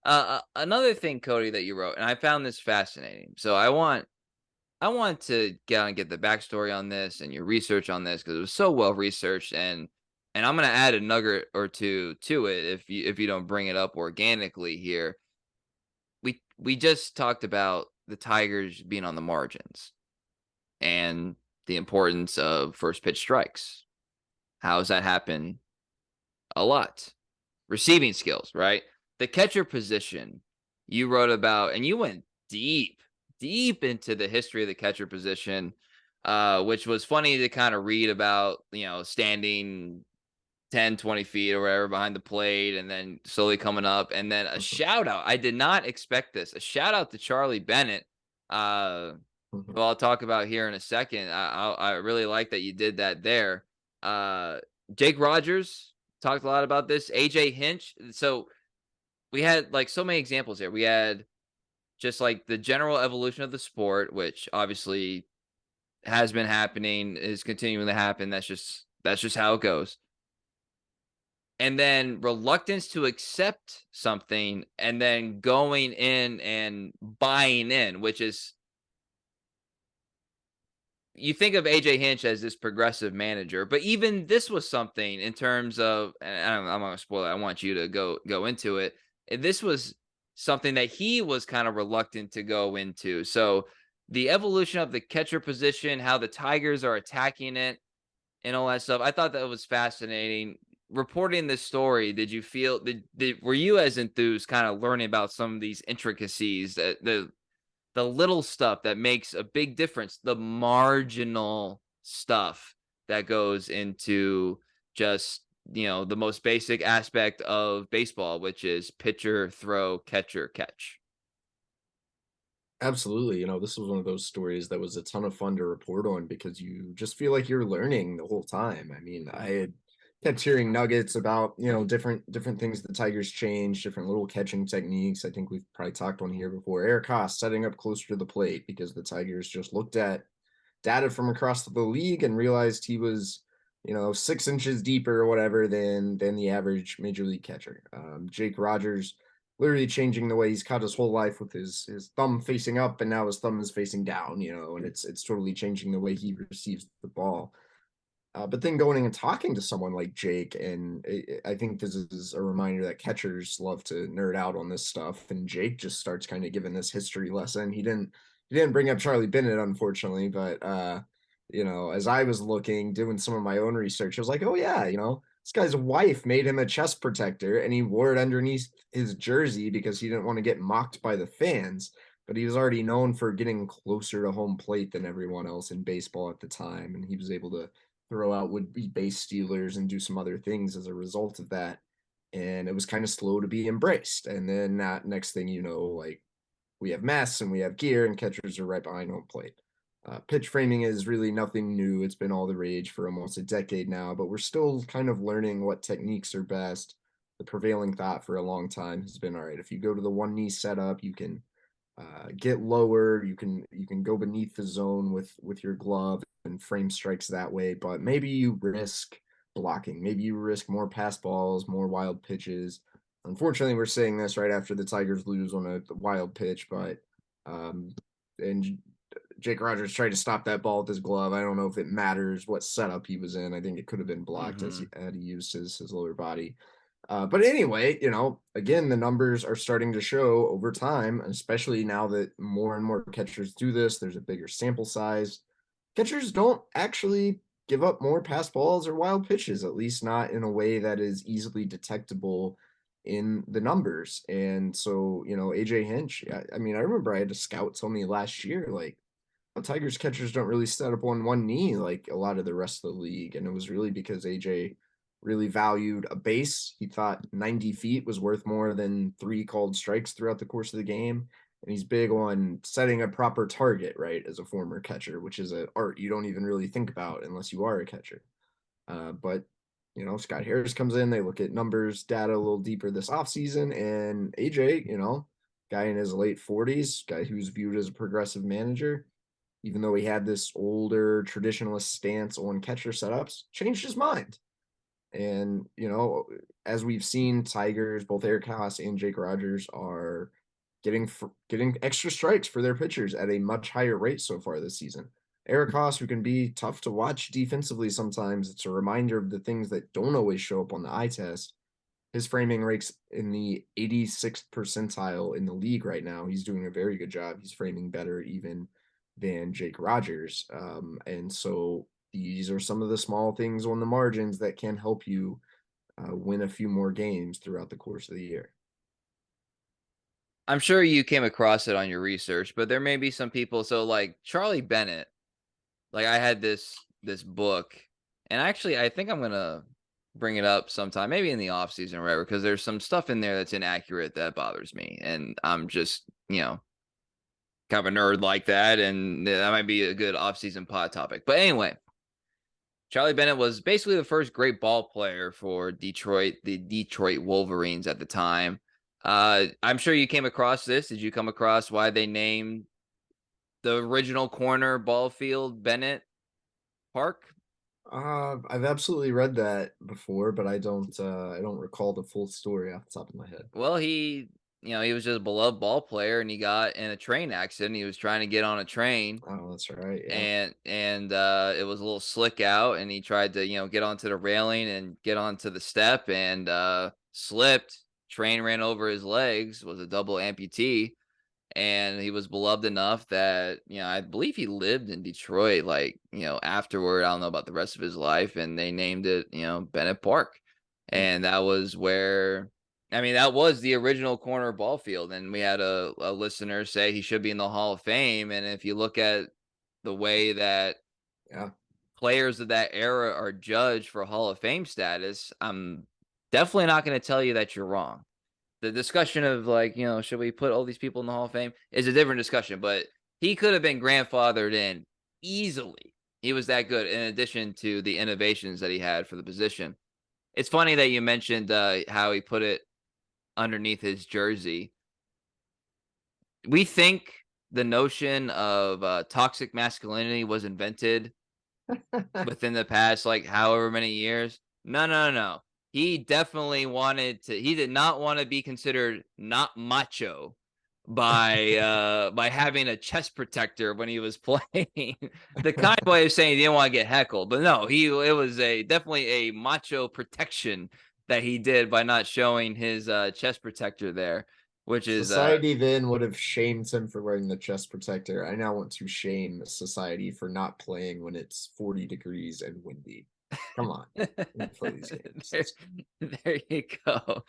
Another thing, Cody, that you wrote, and I found this fascinating. So I want to get the backstory on this and your research on this because it was so well researched, and I'm gonna add a nugget or two to it if you don't bring it up organically here. We just talked about the Tigers being on the margins and the importance of first pitch strikes. How does that happen? A lot. Receiving skills, right? The catcher position you wrote about, and you went deep into the history of the catcher position, which was funny to kind of read about, standing 10, 20 feet or whatever behind the plate and then slowly coming up. And then a Mhm, shout out. I did not expect this. A shout out to Charlie Bennett. Uh, mhm. well, I'll talk about here in a second. I really like that you did that there. Uh, Jake Rogers talked a lot about this. AJ Hinch. So we had like so many examples here. We had just like the general evolution of the sport, which obviously has been happening, is continuing to happen. That's just how it goes. And then reluctance to accept something and then going in and buying in, which is, you think of AJ Hinch as this progressive manager, but even this was something in terms of, and I'm not gonna spoil it. I want you to go into it. This was something that he was kind of reluctant to go into. So the evolution of the catcher position, how the Tigers are attacking it, and all that stuff. I thought that was fascinating. Reporting this story, did you feel did were you as enthused kind of learning about some of these intricacies, that the little stuff that makes a big difference, the marginal stuff that goes into just, the most basic aspect of baseball, which is pitcher, throw, catcher, catch. Absolutely. This was one of those stories that was a ton of fun to report on because you just feel like you're learning the whole time. I mean, I had kept hearing nuggets about, different things the Tigers changed, different little catching techniques. I think we've probably talked on here before. Eric Haas setting up closer to the plate because the Tigers just looked at data from across the league and realized he was, 6 inches deeper or whatever than the average major league catcher. Jake Rogers literally changing the way he's caught his whole life with his thumb facing up and now his thumb is facing down, and it's totally changing the way he receives the ball. But then going and talking to someone like Jake, and I think this is a reminder that catchers love to nerd out on this stuff. And Jake just starts kind of giving this history lesson. He didn't bring up Charlie Bennett, unfortunately, but as I was looking, doing some of my own research, I was like, oh yeah, this guy's wife made him a chest protector, and he wore it underneath his jersey because he didn't want to get mocked by the fans. But he was already known for getting closer to home plate than everyone else in baseball at the time, and he was able to throw out would-be base stealers and do some other things as a result of that. And it was kind of slow to be embraced. And then that next thing you know, like we have masks and we have gear and catchers are right behind home plate. Pitch framing is really nothing new. It's been all the rage for almost a decade now, but we're still kind of learning what techniques are best. The prevailing thought for a long time has been all right. If you go to the one knee setup, you can get lower. You can go beneath the zone with your glove and frame strikes that way. But maybe you risk blocking. Maybe you risk more pass balls, more wild pitches. Unfortunately, we're saying this right after the Tigers lose on a wild pitch, but um, and Jake Rogers tried to stop that ball with his glove. I don't know if it matters what setup he was in. I think it could have been blocked as he Mhm. had he used his lower body. But anyway, again, the numbers are starting to show over time, especially now that more and more catchers do this. There's a bigger sample size. Catchers don't actually give up more pass balls or wild pitches, at least not in a way that is easily detectable in the numbers. And so, AJ Hinch, I mean, I remember I had a scout tell me last year, like, Tigers catchers don't really set up on one knee like a lot of the rest of the league. And it was really because AJ really valued a base. He thought 90 feet was worth more than three called strikes throughout the course of the game. And he's big on setting a proper target, right, as a former catcher, which is an art you don't even really think about unless you are a catcher. But Scott Harris comes in, they look at numbers, data a little deeper this offseason, and AJ, guy in his late 40s, guy who's viewed as a progressive manager, even though he had this older traditionalist stance on catcher setups, changed his mind. And, as we've seen, Tigers, both Eric Haas and Jake Rogers are getting extra strikes for their pitchers at a much higher rate so far this season. Eric Haas, who can be tough to watch defensively sometimes, it's a reminder of the things that don't always show up on the eye test. His framing rates in the 86th percentile in the league right now. He's doing a very good job. He's framing better even than Jake Rogers. And so these are some of the small things on the margins that can help you win a few more games throughout the course of the year. I'm sure you came across it on your research, but there may be some people. So like Charlie Bennett, like I had this book, and actually I think I'm gonna bring it up sometime, maybe in the off season or whatever, because there's some stuff in there that's inaccurate that bothers me, and I'm just kind of a nerd like that, and that might be a good off season pod topic. But anyway, Charlie Bennett was basically the first great ball player for Detroit, the Detroit Wolverines at the time. I'm sure you came across this. Did you come across why they named the original corner ball field Bennett Park? I've absolutely read that before, but I don't recall the full story off the top of my head. Well, he was just a beloved ball player, and he got in a train accident. He was trying to get on a train, Oh, that's right. Yeah. and it was a little slick out, and he tried to get onto the railing and get onto the step, and slipped. Train ran over his legs. Was a double amputee, and he was beloved enough that I believe he lived in Detroit. Like afterward, I don't know about the rest of his life, and they named it Bennett Park, Hmm. and that was where. I mean, that was the original corner ball field, and we had a listener say he should be in the Hall of Fame. And if you look at the way that Yeah. players of that era are judged for Hall of Fame status, I'm definitely not going to tell you that you're wrong. The discussion of like, should we put all these people in the Hall of Fame is a different discussion, but he could have been grandfathered in easily. He was that good in addition to the innovations that he had for the position. It's funny that you mentioned how he put it underneath his jersey. We think the notion of toxic masculinity was invented within the past, like, however many years. No, no, no. He definitely he did not want to be considered not macho by having a chest protector when he was playing. The kind way of saying he didn't want to get heckled, but no, it was a definitely a macho protection that he did by not showing his chest protector there, which is Society then would have shamed him for wearing the chest protector. I now want to shame society for not playing when it's 40 degrees and windy. Come on. We play these games. there, there you go.